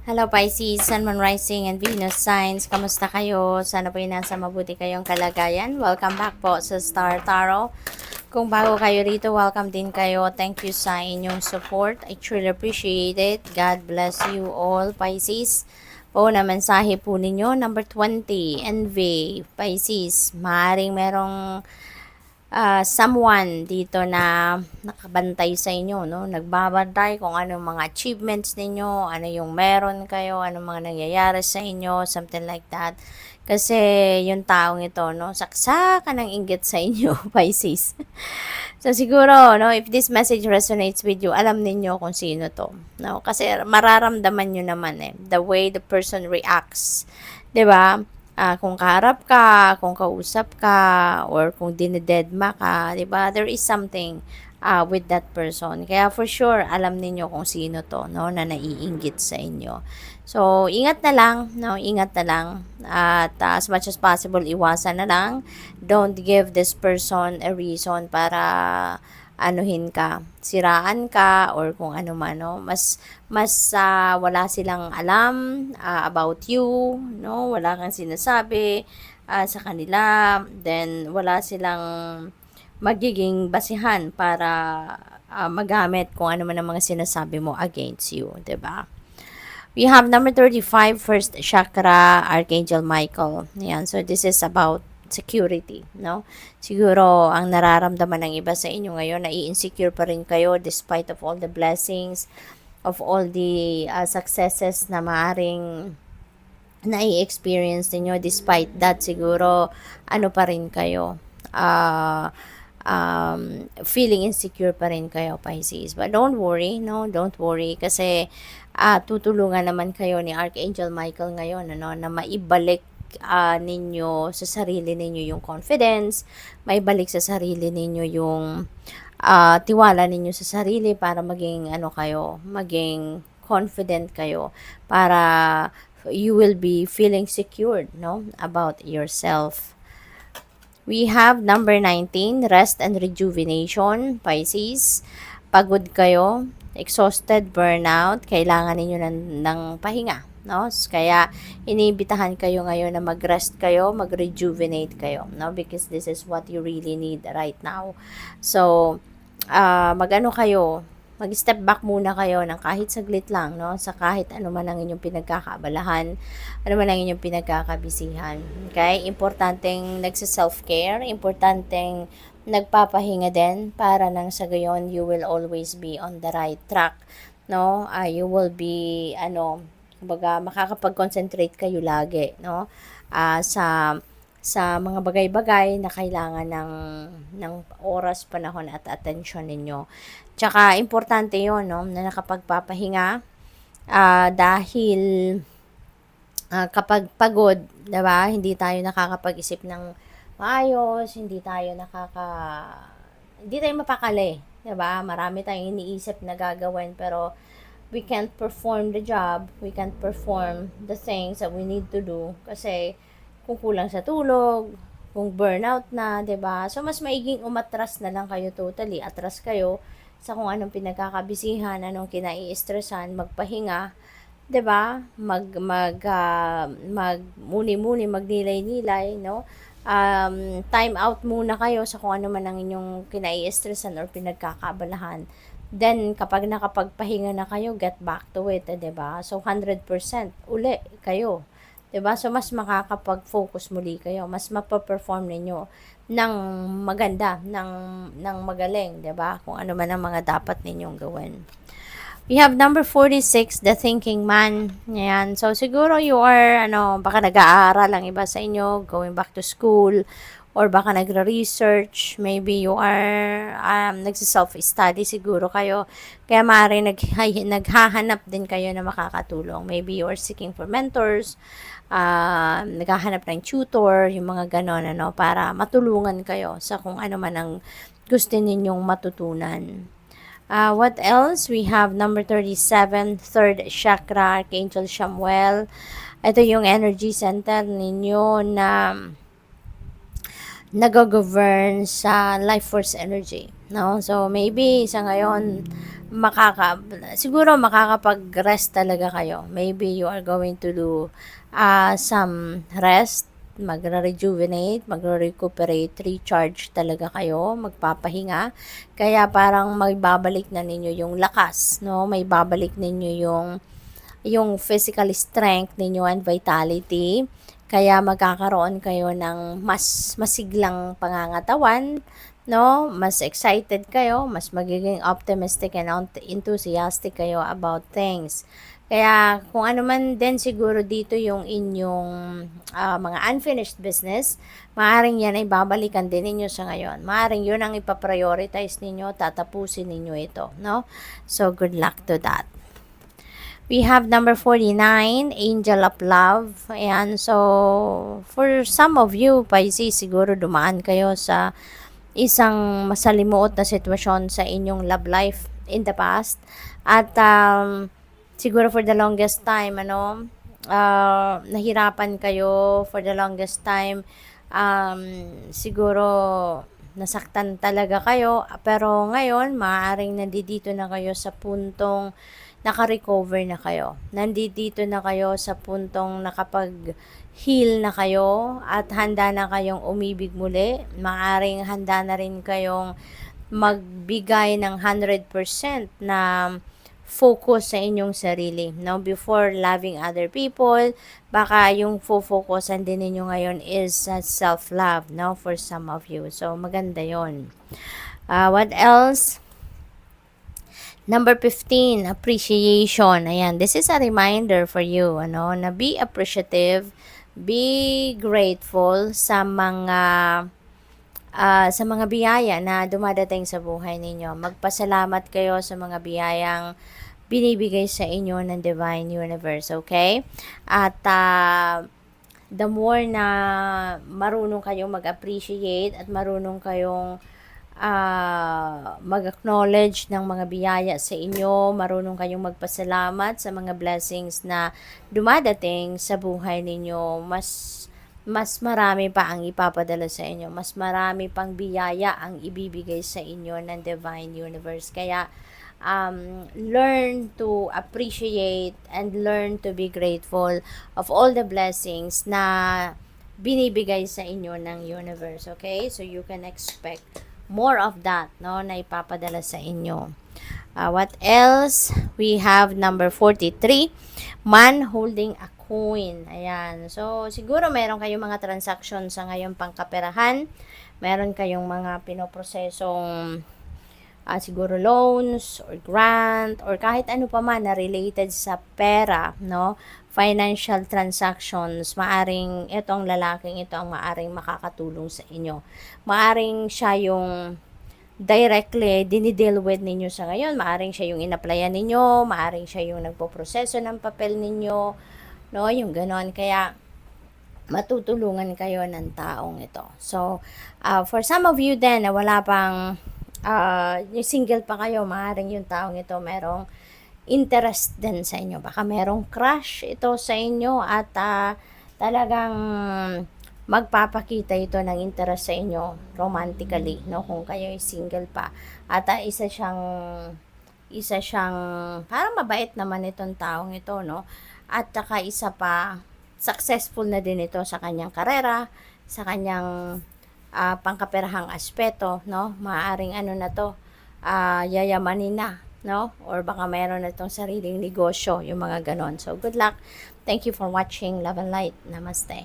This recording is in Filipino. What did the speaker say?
Hello Pisces, Sun, Moon, Rising, and Venus signs. Kamusta kayo? Sana po nasa mabuti kayong kalagayan. Welcome back po sa Star Tarot. Kung bago kayo rito, welcome din kayo. Thank you sa inyong support. I truly appreciate it. God bless you all, Pisces. Po na mensahe po ninyo, number 20, Envy, Pisces. Maaaring merong someone dito na nakabantay sa inyo, no? Nagbabantay kung anong mga achievements ninyo, ano yung meron kayo, anong mga nangyayari sa inyo, something like that. Kasi yung taong ito, no, saksakan ng inggit sa inyo, Pisces. So siguro, no, if this message resonates with you, alam niyo kung sino to, no? Kasi mararamdaman niyo naman the way the person reacts, 'di ba? Kung kaharap ka, kung kausap ka, or kung dinededma ka, di ba? There is something with that person. Kaya for sure, alam niyo kung sino to, no, na naiinggit sa inyo. So, ingat na lang, no, ingat na lang. At as much as possible, iwasan na lang. Don't give this person a reason para anuhin ka, siraan ka, or kung ano man, no? Mas wala silang alam about you, no? Wala kang sinasabi sa kanila, then wala silang magiging basihan para magamit kung ano man ang mga sinasabi mo against you, 'di ba? We have number 35, first chakra, Archangel Michael. Yan. So, this is about security, no? Siguro, ang nararamdaman ng iba sa inyo ngayon, nai-insecure pa rin kayo despite of all the blessings, of all the successes na maaring nai-experience niyo. Despite that, siguro, ano pa rin kayo, feeling insecure pa rin kayo, Pisces. But don't worry, no? Don't worry. Kasi, tutulungan naman kayo ni Archangel Michael ngayon, ano, na maibalik ninyo sa sarili ninyo yung confidence, maibalik sa sarili ninyo yung tiwala ninyo sa sarili para maging ano kayo, maging confident kayo, para you will be feeling secured, no, about yourself. We have number 19, rest and rejuvenation, Pisces. Pagod kayo, exhausted, burnout, kailangan ninyo ng pahinga, no? Kaya iniimbitahan kayo ngayon na mag-rest kayo, mag-rejuvenate kayo, no? Because this is what you really need right now. So, mag-ano kayo, mag-step back muna kayo ng kahit saglit lang, no? Sa kahit ano man ang inyong pinagkakaabalahan, ano man ang inyong pinagkakabisihan. Okay? Importanteng nagsa-self-care, importanteng nagpapahinga din para nang sa gayon you will always be on the right track, no? You will be kumbaga makakapag-concentrate kayo lagi, no? Sa mga bagay-bagay na kailangan ng oras, panahon at atensyon ninyo. Tsaka importante 'yon, no, na nakapagpapahinga dahil kapag pagod, 'di ba? Hindi tayo nakakapag-isip ng maayos, hindi tayo mapakali, 'di ba? Marami tayong iniisip na gagawin pero we can't perform the job, we can't perform the things that we need to do kasi kung kulang sa tulog, kung burnout na, 'di ba? So mas maiging umatras na lang kayo totally, atras kayo sa kung anong pinagkakabisihan, anong kinai-stressan, magpahinga, 'di ba? Muni-muni, magnilay-nilay, no? Time out muna kayo sa kung ano man ang inyong kinai-stressan or pinagkakaabalahan. Then, kapag nakapagpahinga na kayo, get back to it, 'di ba? So, 100% uli kayo. 'Di ba? So, mas makakapag-focus muli kayo. Mas mapaperform ninyo ng maganda, ng magaling, 'di ba? Kung ano man ang mga dapat ninyong gawin. We have number 46, the thinking man. Ayan. So, siguro you are, baka nag-aaral ang iba sa inyo, going back to school, or baka nagre-research, maybe you are nagsi-self-study siguro kayo. Kaya maaari naghahanap din kayo na makakatulong. Maybe you are seeking for mentors, naghahanap ng tutor, yung mga ganon, para matulungan kayo sa kung ano man ang gusto ninyong matutunan. What else? We have number 37, third chakra, Archangel Samuel. Ito yung energy center ninyo na nag-govern sa life force energy, no? So, maybe sa ngayon, siguro makakapag-rest talaga kayo. Maybe you are going to do some rest, magre-rejuvenate, magre-recuperate, recharge talaga kayo, magpapahinga. Kaya parang may babalik na ninyo yung lakas, no? May babalik ninyo yung physical strength ninyo and vitality. Kaya magkakaroon kayo ng mas masiglang pangangatawan, no? Mas excited kayo, mas magiging optimistic and enthusiastic kayo about things. Kaya kung ano man din siguro dito yung inyong mga unfinished business, maaring yan ay babalikan din ninyo sa ngayon. Maaring yun ang ipaprioritize ninyo, tatapusin ninyo ito, no? So, good luck to that. We have number 49, Angel of Love. Ayan, so, for some of you, Pisces, siguro dumaan kayo sa isang masalimuot na sitwasyon sa inyong love life in the past. At, siguro for the longest time, nahirapan kayo for the longest time. Siguro, nasaktan talaga kayo. Pero ngayon, maaaring nandito na kayo sa puntong naka-recover na kayo. Nandito na kayo sa puntong nakapag-heal na kayo at handa na kayong umibig muli. Maaring handa na rin kayong magbigay ng 100% na focus sa inyong sarili. No? Before loving other people, baka yung focusan din ninyo ngayon is self-love, no? For some of you. So, maganda yon. What else? Number 15, appreciation. Ayan, this is a reminder for you, na be appreciative, be grateful sa mga biyaya na dumadating sa buhay ninyo. Magpasalamat kayo sa mga biyayang binibigay sa inyo ng Divine Universe, okay? At the more na marunong kayong mag-appreciate at marunong kayong mag-acknowledge ng mga biyaya sa inyo, marunong kayong magpasalamat sa mga blessings na dumadating sa buhay ninyo, mas marami pa ang ipapadala sa inyo, mas marami pang biyaya ang ibibigay sa inyo ng Divine Universe. Kaya learn to appreciate and learn to be grateful of all the blessings na binibigay sa inyo ng universe, okay? So you can expect more of that, no, na ipapadala sa inyo. What else? We have number 43, man holding a coin. Ayan. So, siguro meron kayong mga transactions sa ngayon pangkaperahan. Meron kayong mga pinoprosesong siguro loans or grant or kahit ano pa man na related sa pera, no? Financial transactions, maaring itong lalaking ito ang maaring makakatulong sa inyo. Maaring siya yung directly dinideal with ninyo sa ngayon, maaring siya yung inaplayan ninyo, maaring siya yung nagpoproseso ng papel ninyo, no? Yung ganon. Kaya matutulungan kayo ng taong ito. So, for some of you then na wala pang yung single pa kayo, maaaring yung taong ito merong interest din sa inyo. Baka merong crush ito sa inyo at talagang magpapakita ito ng interest sa inyo romantically, no? Kung kayo ay single pa. At isa siyang parang mabait naman itong taong ito, no? At saka isa pa, successful na din ito sa kanyang karera, sa kanyang pangkaperahang aspeto, no? Maaaring yayamanin na, no? Or baka mayroon na itong sariling negosyo, yung mga ganon. So, good luck. Thank you for watching. Love and light. Namaste.